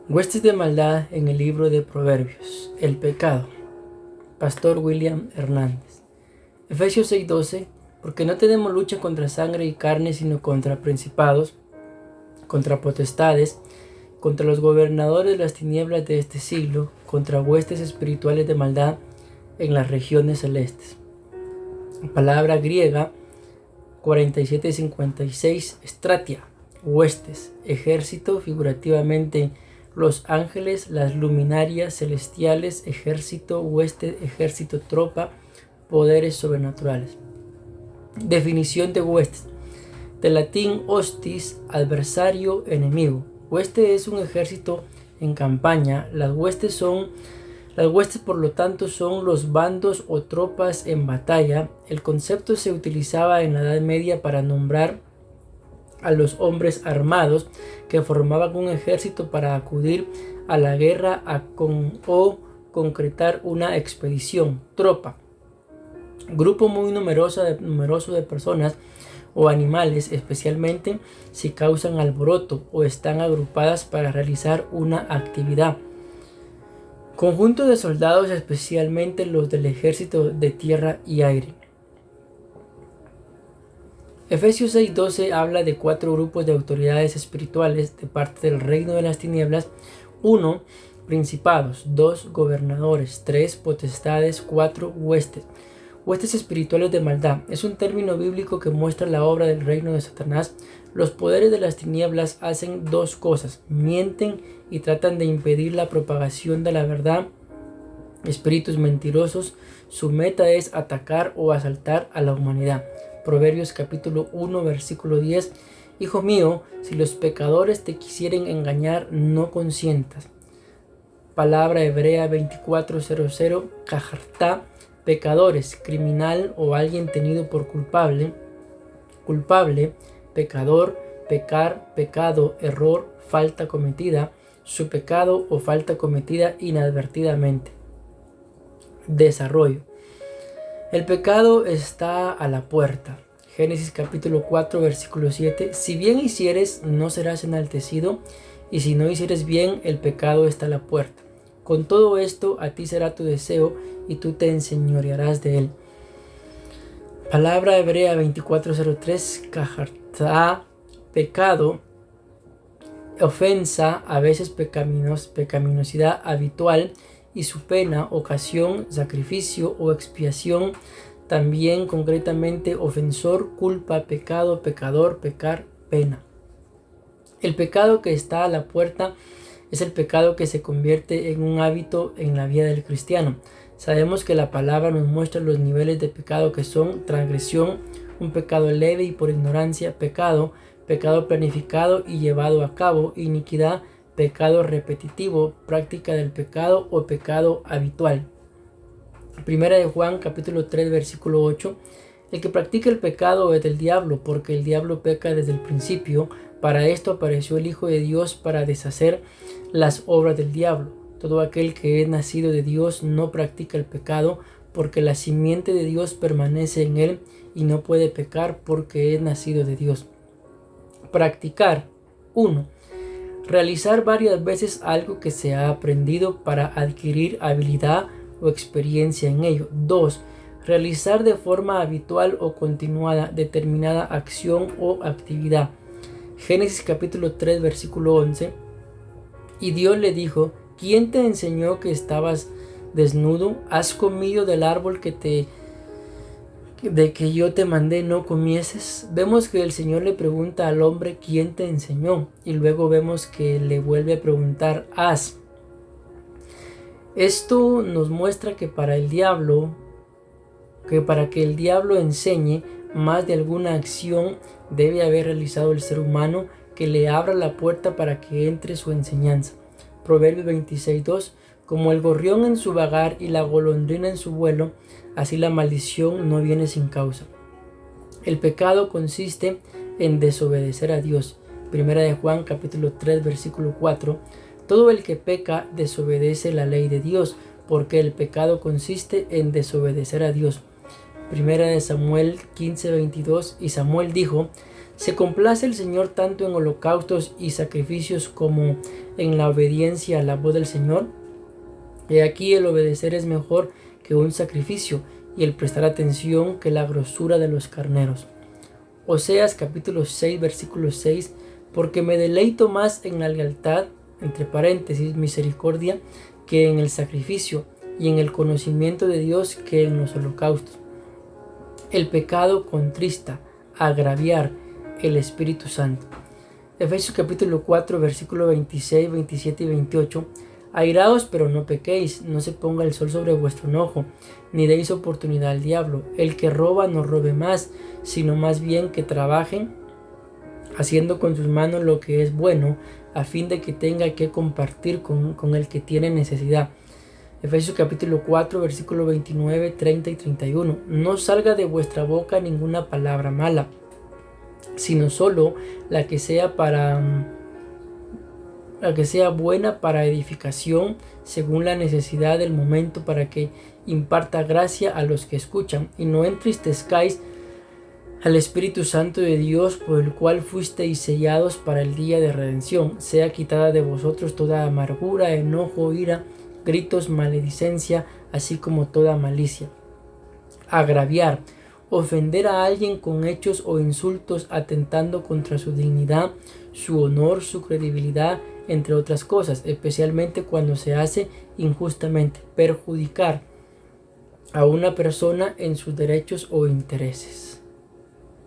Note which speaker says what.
Speaker 1: Huestes de maldad en el libro de Proverbios. El pecado. Pastor William Hernández. Efesios 6:12. Porque no tenemos lucha contra sangre y carne, sino contra principados, contra potestades, contra los gobernadores de las tinieblas de este siglo, contra huestes espirituales de maldad en las regiones celestes. Palabra griega 4756, stratia, huestes, ejército, figurativamente los ángeles, las luminarias celestiales, ejército, hueste, ejército, tropa, poderes sobrenaturales. Definición de huestes. Del latín hostis, adversario, enemigo. Hueste es un ejército en campaña. Las huestes por lo tanto son los bandos o tropas en batalla. El concepto se utilizaba en la Edad Media para nombrar a los hombres armados que formaban un ejército para acudir a la guerra o concretar una expedición. Tropa, grupo muy numeroso de personas o animales, especialmente si causan alboroto o están agrupadas para realizar una actividad. Conjunto de soldados, especialmente los del ejército de tierra y aire. Efesios 6:12 habla de 4 grupos de autoridades espirituales de parte del reino de las tinieblas. 1. Principados. 2. Gobernadores. 3. Potestades. 4. Huestes. Huestes espirituales de maldad es un término bíblico que muestra la obra del reino de Satanás. Los poderes de las tinieblas hacen 2 cosas: mienten y tratan de impedir la propagación de la verdad. Espíritus mentirosos, su meta es atacar o asaltar a la humanidad. Proverbios capítulo 1 versículo 10. Hijo mío, si los pecadores te quisieren engañar, no consientas. Palabra hebrea 24:00, cajartá, pecadores, criminal o alguien tenido por culpable, pecador, pecar, pecado, error, falta cometida, su pecado o falta cometida inadvertidamente. Desarrollo. El pecado está a la puerta. Génesis capítulo 4 versículo 7. Si bien hicieres, no serás enaltecido, y si no hicieres bien, el pecado está a la puerta. Con todo esto, a ti será tu deseo, y tú te enseñorearás de él. Palabra hebrea 24:03, cajartá, pecado, ofensa, a veces pecaminosidad habitual, y su pena, ocasión, sacrificio o expiación, también concretamente ofensor, culpa, pecado, pecador, pecar, pena. El pecado que está a la puerta es el pecado que se convierte en un hábito en la vida del cristiano. Sabemos que la palabra nos muestra los niveles de pecado que son: transgresión, un pecado leve y por ignorancia; pecado, pecado planificado y llevado a cabo; iniquidad, pecado repetitivo, práctica del pecado o pecado habitual. Primera de Juan capítulo 3 versículo 8. El que practica el pecado es del diablo, porque el diablo peca desde el principio. Para esto apareció el Hijo de Dios, para deshacer las obras del diablo. Todo aquel que es nacido de Dios no practica el pecado, porque la simiente de Dios permanece en él y no puede pecar porque es nacido de Dios. Practicar. 1. Realizar varias veces algo que se ha aprendido para adquirir habilidad o experiencia en ello. 2. Realizar de forma habitual o continuada determinada acción o actividad. Génesis capítulo 3 versículo 11. Y Dios le dijo: ¿quién te enseñó que estabas desnudo? ¿Has comido del árbol de que yo te mandé no comieses? Vemos que el Señor le pregunta al hombre: ¿quién te enseñó? Y luego vemos que le vuelve a preguntar: ¿has? Esto nos muestra que para que el diablo enseñe, más de alguna acción debe haber realizado el ser humano que le abra la puerta para que entre su enseñanza. Proverbios 26:2. Como el gorrión en su vagar y la golondrina en su vuelo, así la maldición no viene sin causa. El pecado consiste en desobedecer a Dios. Primera de Juan capítulo 3 versículo 4. Todo el que peca desobedece la ley de Dios, porque el pecado consiste en desobedecer a Dios. Primera de Samuel 15:22. Y Samuel dijo: ¿Se complace el Señor tanto en holocaustos y sacrificios como en la obediencia a la voz del Señor? He aquí el obedecer es mejor que un sacrificio, y el prestar atención que la grosura de los carneros. Oseas capítulo 6 versículo 6, porque me deleito más en la lealtad, entre paréntesis, misericordia, que en el sacrificio, y en el conocimiento de Dios que en los holocaustos. El pecado contrista, agraviar el Espíritu Santo. Efesios capítulo 4 versículo 26, 27 y 28. Airaos, pero no pequéis, no se ponga el sol sobre vuestro enojo, ni deis oportunidad al diablo. El que roba no robe más, sino más bien que trabaje, haciendo con sus manos lo que es bueno, a fin de que tenga que compartir con el que tiene necesidad. Efesios capítulo 4 versículo 29, 30 y 31. No salga de vuestra boca ninguna palabra mala, sino solo la que sea buena para edificación, según la necesidad del momento, para que imparta gracia a los que escuchan. Y no entristezcáis al Espíritu Santo de Dios, por el cual fuisteis sellados para el día de redención. Sea quitada de vosotros toda amargura, enojo, ira, gritos, maledicencia, así como toda malicia. Agraviar, ofender a alguien con hechos o insultos, atentando contra su dignidad, su honor, su credibilidad, entre otras cosas, especialmente cuando se hace injustamente. Perjudicar a una persona en sus derechos o intereses.